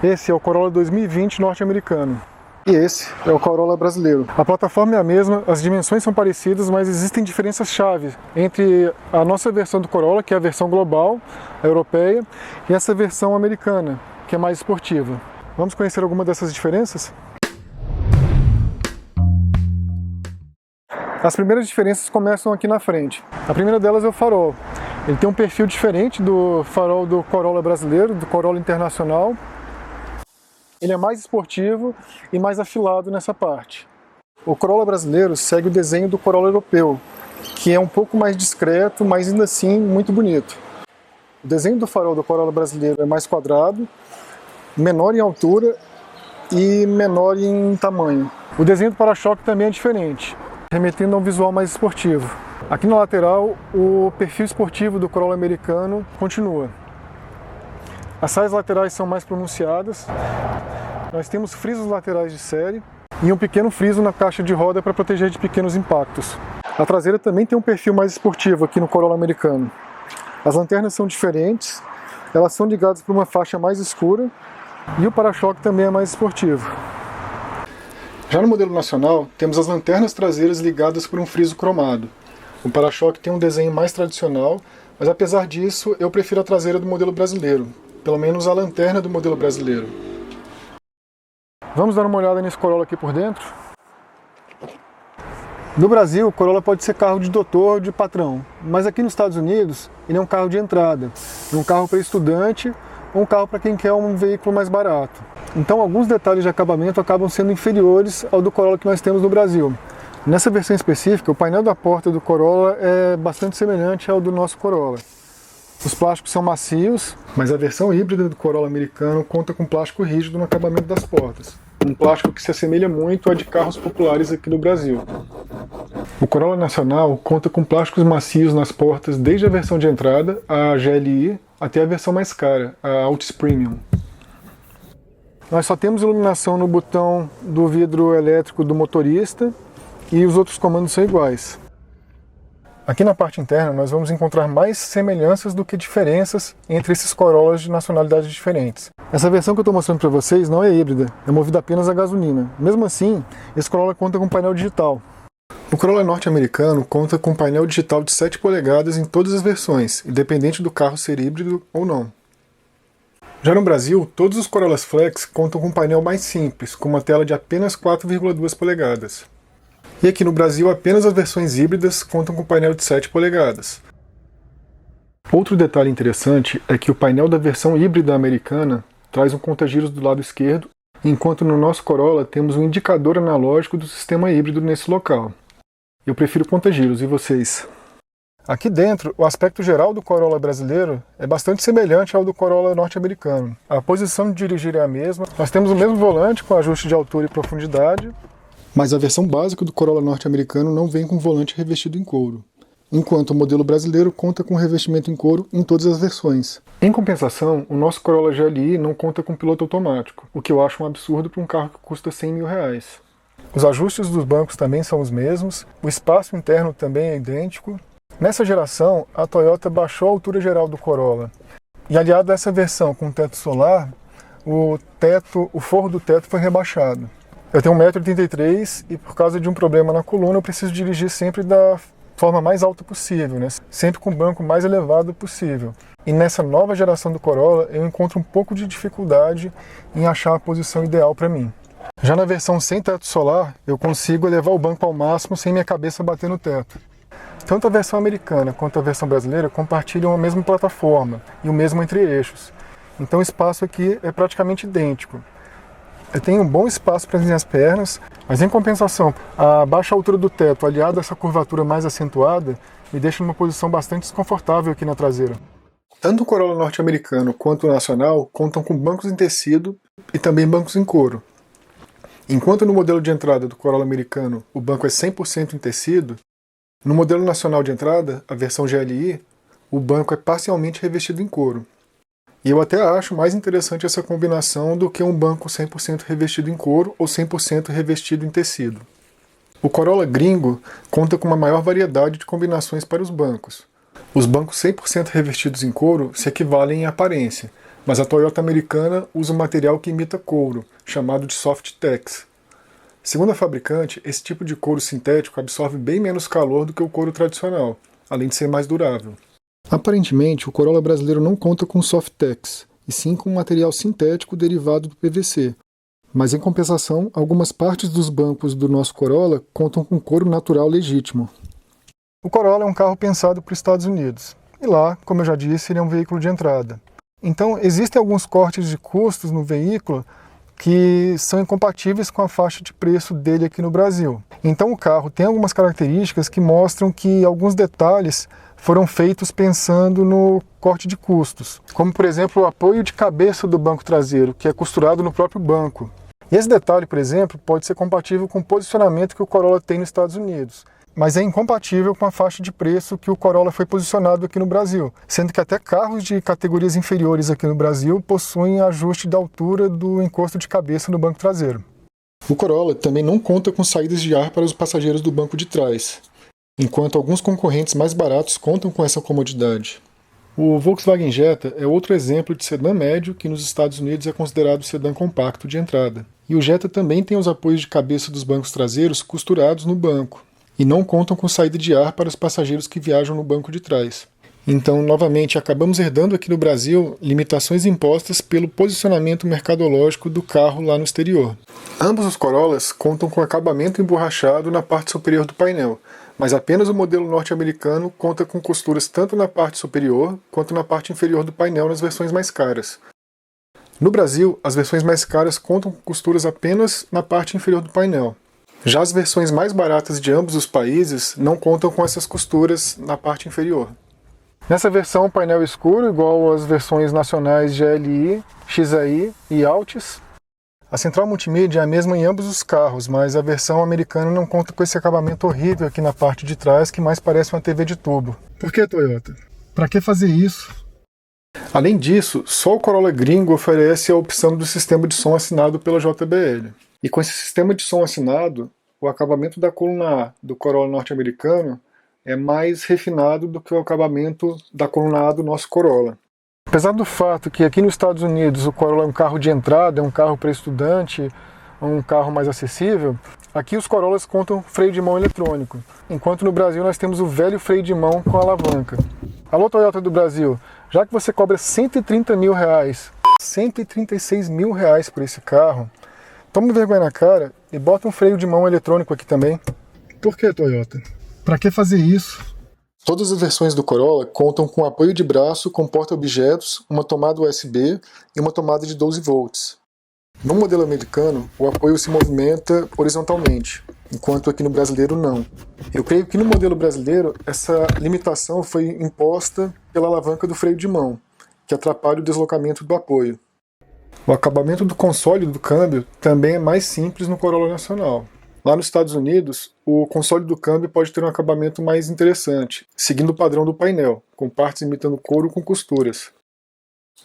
Esse é o Corolla 2020 norte-americano. E esse é o Corolla brasileiro. A plataforma é a mesma, as dimensões são parecidas, mas existem diferenças-chave entre a nossa versão do Corolla, que é a versão global, a europeia, e essa versão americana, que é mais esportiva. Vamos conhecer alguma dessas diferenças? As primeiras diferenças começam aqui na frente. A primeira delas é o farol. Ele tem um perfil diferente do farol do Corolla brasileiro, do Corolla internacional. Ele é mais esportivo e mais afilado nessa parte. O Corolla brasileiro segue o desenho do Corolla europeu, que é um pouco mais discreto, mas ainda assim muito bonito. O desenho do farol do Corolla brasileiro é mais quadrado, menor em altura e menor em tamanho. O desenho do para-choque também é diferente, remetendo a um visual mais esportivo. Aqui na lateral, o perfil esportivo do Corolla americano continua. As saias laterais são mais pronunciadas. Nós temos frisos laterais de série e um pequeno friso na caixa de roda para proteger de pequenos impactos. A traseira também tem um perfil mais esportivo aqui no Corolla americano. As lanternas são diferentes, elas são ligadas por uma faixa mais escura e o para-choque também é mais esportivo. Já no modelo nacional, temos as lanternas traseiras ligadas por um friso cromado. O para-choque tem um desenho mais tradicional, mas apesar disso, eu prefiro a traseira do modelo brasileiro, pelo menos a lanterna do modelo brasileiro. Vamos dar uma olhada nesse Corolla aqui por dentro? No Brasil, o Corolla pode ser carro de doutor ou de patrão, mas aqui nos Estados Unidos, ele é um carro de entrada, um carro para estudante ou um carro para quem quer um veículo mais barato. Então, alguns detalhes de acabamento acabam sendo inferiores ao do Corolla que nós temos no Brasil. Nessa versão específica, o painel da porta do Corolla é bastante semelhante ao do nosso Corolla. Os plásticos são macios, mas a versão híbrida do Corolla americano conta com plástico rígido no acabamento das portas. Um plástico que se assemelha muito a de carros populares aqui no Brasil. O Corolla nacional conta com plásticos macios nas portas desde a versão de entrada, a GLI, até a versão mais cara, a Altis Premium. Nós só temos iluminação no botão do vidro elétrico do motorista e os outros comandos são iguais. Aqui na parte interna nós vamos encontrar mais semelhanças do que diferenças entre esses Corollas de nacionalidades diferentes. Essa versão que eu estou mostrando para vocês não é híbrida, é movida apenas a gasolina. Mesmo assim, esse Corolla conta com painel digital. O Corolla norte-americano conta com painel digital de 7 polegadas em todas as versões, independente do carro ser híbrido ou não. Já no Brasil, todos os Corollas Flex contam com um painel mais simples, com uma tela de apenas 4,2 polegadas. E aqui no Brasil, apenas as versões híbridas contam com painel de 7 polegadas. Outro detalhe interessante é que o painel da versão híbrida americana traz um conta-giros do lado esquerdo, enquanto no nosso Corolla temos um indicador analógico do sistema híbrido nesse local. Eu prefiro conta-giros, e vocês? Aqui dentro, o aspecto geral do Corolla brasileiro é bastante semelhante ao do Corolla norte-americano. A posição de dirigir é a mesma, nós temos o mesmo volante com ajuste de altura e profundidade, mas a versão básica do Corolla norte-americano não vem com volante revestido em couro, enquanto o modelo brasileiro conta com revestimento em couro em todas as versões. Em compensação, o nosso Corolla GLI não conta com piloto automático, o que eu acho um absurdo para um carro que custa R$100 mil. Os ajustes dos bancos também são os mesmos, o espaço interno também é idêntico. Nessa geração, a Toyota baixou a altura geral do Corolla, e aliado a essa versão com teto solar, o forro do teto foi rebaixado. Eu tenho 1,83 m e por causa de um problema na coluna eu preciso dirigir sempre da forma mais alta possível, né? Sempre com o banco mais elevado possível. E nessa nova geração do Corolla eu encontro um pouco de dificuldade em achar a posição ideal para mim. Já na versão sem teto solar, eu consigo elevar o banco ao máximo sem minha cabeça bater no teto. Tanto a versão americana quanto a versão brasileira compartilham a mesma plataforma e o mesmo entre-eixos. Então o espaço aqui é praticamente idêntico. Eu tenho um bom espaço para as minhas pernas, mas em compensação, a baixa altura do teto, aliada a essa curvatura mais acentuada, me deixa numa posição bastante desconfortável aqui na traseira. Tanto o Corolla norte-americano quanto o nacional contam com bancos em tecido e também bancos em couro. Enquanto no modelo de entrada do Corolla americano o banco é 100% em tecido, no modelo nacional de entrada, a versão GLI, o banco é parcialmente revestido em couro. E eu até acho mais interessante essa combinação do que um banco 100% revestido em couro ou 100% revestido em tecido. O Corolla gringo conta com uma maior variedade de combinações para os bancos. Os bancos 100% revestidos em couro se equivalem em aparência, mas a Toyota americana usa um material que imita couro, chamado de Softex. Segundo a fabricante, esse tipo de couro sintético absorve bem menos calor do que o couro tradicional, além de ser mais durável. Aparentemente, o Corolla brasileiro não conta com Softex, e sim com um material sintético derivado do PVC. Mas, em compensação, algumas partes dos bancos do nosso Corolla contam com couro natural legítimo. O Corolla é um carro pensado para os Estados Unidos. E lá, como eu já disse, ele é um veículo de entrada. Então, existem alguns cortes de custos no veículo que são incompatíveis com a faixa de preço dele aqui no Brasil. Então, o carro tem algumas características que mostram que alguns detalhes foram feitos pensando no corte de custos, como, por exemplo, o apoio de cabeça do banco traseiro, que é costurado no próprio banco. E esse detalhe, por exemplo, pode ser compatível com o posicionamento que o Corolla tem nos Estados Unidos, mas é incompatível com a faixa de preço que o Corolla foi posicionado aqui no Brasil, sendo que até carros de categorias inferiores aqui no Brasil possuem ajuste da altura do encosto de cabeça no banco traseiro. O Corolla também não conta com saídas de ar para os passageiros do banco de trás, enquanto alguns concorrentes mais baratos contam com essa comodidade. O Volkswagen Jetta é outro exemplo de sedã médio que nos Estados Unidos é considerado sedã compacto de entrada. E o Jetta também tem os apoios de cabeça dos bancos traseiros costurados no banco, e não contam com saída de ar para os passageiros que viajam no banco de trás. Então, novamente, acabamos herdando aqui no Brasil limitações impostas pelo posicionamento mercadológico do carro lá no exterior. Ambos os Corollas contam com acabamento emborrachado na parte superior do painel, mas apenas o modelo norte-americano conta com costuras tanto na parte superior quanto na parte inferior do painel nas versões mais caras. No Brasil, as versões mais caras contam com costuras apenas na parte inferior do painel. Já as versões mais baratas de ambos os países não contam com essas costuras na parte inferior. Nessa versão, o painel escuro, igual às versões nacionais GLI, XAI e Altis. A central multimídia é a mesma em ambos os carros, mas a versão americana não conta com esse acabamento horrível aqui na parte de trás, que mais parece uma TV de tubo. Por que, Toyota? Pra que fazer isso? Além disso, só o Corolla gringo oferece a opção do sistema de som assinado pela JBL. E com esse sistema de som assinado, o acabamento da coluna A do Corolla norte-americano é mais refinado do que o acabamento da coluna A do nosso Corolla. Apesar do fato que aqui nos Estados Unidos o Corolla é um carro de entrada, é um carro para estudante, um carro mais acessível, aqui os Corollas contam com freio de mão eletrônico, enquanto no Brasil nós temos o velho freio de mão com alavanca. Alô Toyota do Brasil, já que você cobra R$130 mil, R$136 mil por esse carro, toma vergonha na cara e bota um freio de mão eletrônico aqui também. Por que, Toyota? Pra que fazer isso? Todas as versões do Corolla contam com apoio de braço com porta-objetos, uma tomada USB e uma tomada de 12 volts. No modelo americano, o apoio se movimenta horizontalmente, enquanto aqui no brasileiro não. Eu creio que no modelo brasileiro essa limitação foi imposta pela alavanca do freio de mão, que atrapalha o deslocamento do apoio. O acabamento do console do câmbio também é mais simples no Corolla nacional. Lá nos Estados Unidos, o console do câmbio pode ter um acabamento mais interessante, seguindo o padrão do painel, com partes imitando couro com costuras.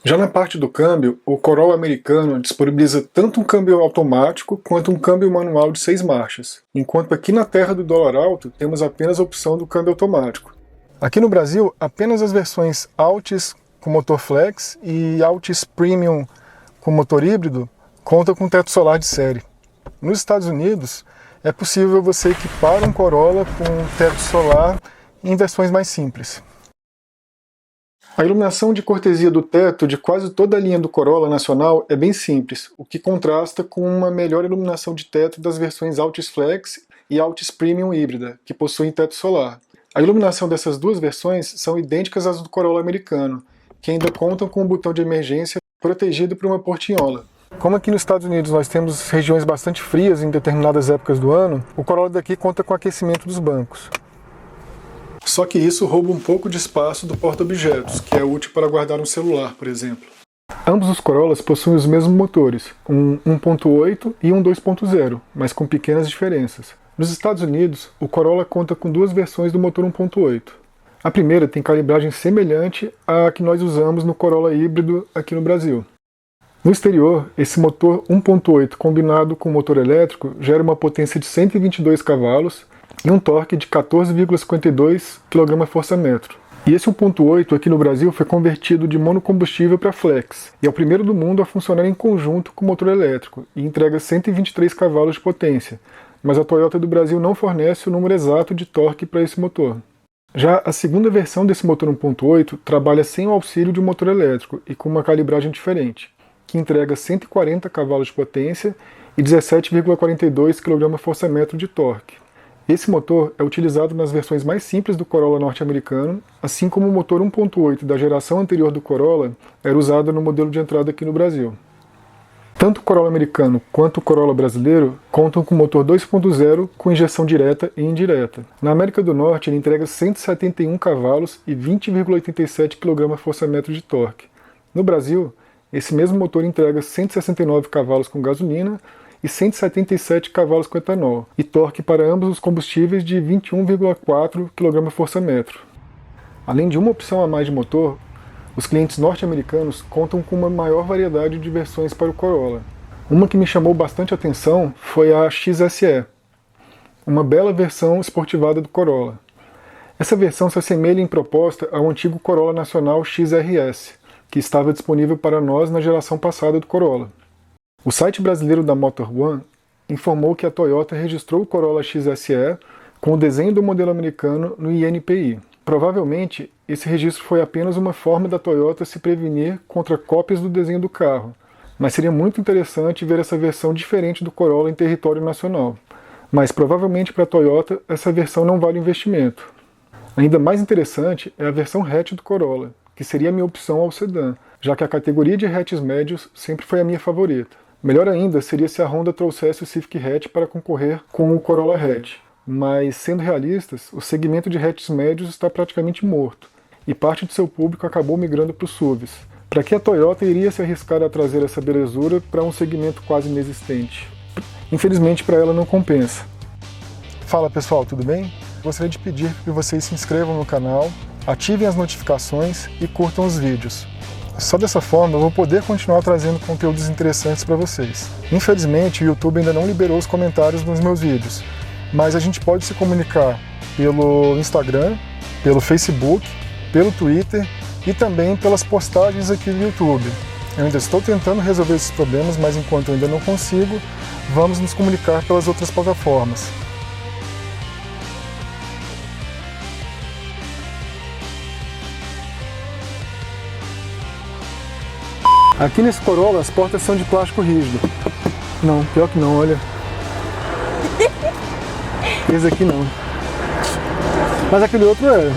Já na parte do câmbio, o Corolla americano disponibiliza tanto um câmbio automático quanto um câmbio manual de 6 marchas, enquanto aqui na terra do dólar alto temos apenas a opção do câmbio automático. Aqui no Brasil, apenas as versões Altis com motor flex e Altis Premium com motor híbrido contam com teto solar de série. Nos Estados Unidos, é possível você equipar um Corolla com teto solar em versões mais simples. A iluminação de cortesia do teto de quase toda a linha do Corolla nacional é bem simples, o que contrasta com uma melhor iluminação de teto das versões Altis Flex e Altis Premium híbrida, que possuem teto solar. A iluminação dessas duas versões são idênticas às do Corolla americano, que ainda contam com um botão de emergência protegido por uma portinhola. Como aqui nos Estados Unidos nós temos regiões bastante frias em determinadas épocas do ano, o Corolla daqui conta com aquecimento dos bancos. Só que isso rouba um pouco de espaço do porta-objetos, que é útil para guardar um celular, por exemplo. Ambos os Corollas possuem os mesmos motores, um 1.8 e um 2.0, mas com pequenas diferenças. Nos Estados Unidos, o Corolla conta com duas versões do motor 1.8. A primeira tem calibragem semelhante à que nós usamos no Corolla híbrido aqui no Brasil. No exterior, esse motor 1.8 combinado com motor elétrico gera uma potência de 122 cavalos e um torque de 14,52 kgfm. E esse 1.8 aqui no Brasil foi convertido de monocombustível para flex, e é o primeiro do mundo a funcionar em conjunto com motor elétrico, e entrega 123 cavalos de potência, mas a Toyota do Brasil não fornece o número exato de torque para esse motor. Já a segunda versão desse motor 1.8 trabalha sem o auxílio de um motor elétrico e com uma calibragem diferente, que entrega 140 cavalos de potência e 17,42 kgfm de torque. Esse motor é utilizado nas versões mais simples do Corolla norte-americano, assim como o motor 1.8 da geração anterior do Corolla era usado no modelo de entrada aqui no Brasil. Tanto o Corolla americano quanto o Corolla brasileiro contam com motor 2.0 com injeção direta e indireta. Na América do Norte ele entrega 171 cavalos e 20,87 kgfm de torque. No Brasil, esse mesmo motor entrega 169 cavalos com gasolina e 177 cavalos com etanol, e torque para ambos os combustíveis de 21,4 kgfm. Além de uma opção a mais de motor, os clientes norte-americanos contam com uma maior variedade de versões para o Corolla. Uma que me chamou bastante atenção foi a XSE, uma bela versão esportivada do Corolla. Essa versão se assemelha em proposta ao antigo Corolla nacional XRS, que estava disponível para nós na geração passada do Corolla. O site brasileiro da Motor One informou que a Toyota registrou o Corolla XSE com o desenho do modelo americano no INPI. Provavelmente, esse registro foi apenas uma forma da Toyota se prevenir contra cópias do desenho do carro, mas seria muito interessante ver essa versão diferente do Corolla em território nacional. Mas provavelmente para a Toyota essa versão não vale investimento. Ainda mais interessante é a versão hatch do Corolla, que seria a minha opção ao sedã, já que a categoria de hatches médios sempre foi a minha favorita. Melhor ainda seria se a Honda trouxesse o Civic Hatch para concorrer com o Corolla Hatch, mas, sendo realistas, o segmento de hatches médios está praticamente morto, e parte de seu público acabou migrando para os SUVs. Para que a Toyota iria se arriscar a trazer essa belezura para um segmento quase inexistente? Infelizmente para ela não compensa. Fala pessoal, tudo bem? Gostaria de pedir que vocês se inscrevam no canal, ativem as notificações e curtam os vídeos. Só dessa forma eu vou poder continuar trazendo conteúdos interessantes para vocês. Infelizmente o YouTube ainda não liberou os comentários nos meus vídeos, mas a gente pode se comunicar pelo Instagram, pelo Facebook, pelo Twitter e também pelas postagens aqui do YouTube. Eu ainda estou tentando resolver esses problemas, mas enquanto eu ainda não consigo, vamos nos comunicar pelas outras plataformas. Aqui nesse Corolla as portas são de plástico rígido. Não, pior que não, olha. Esse aqui não. Mas aquele outro é.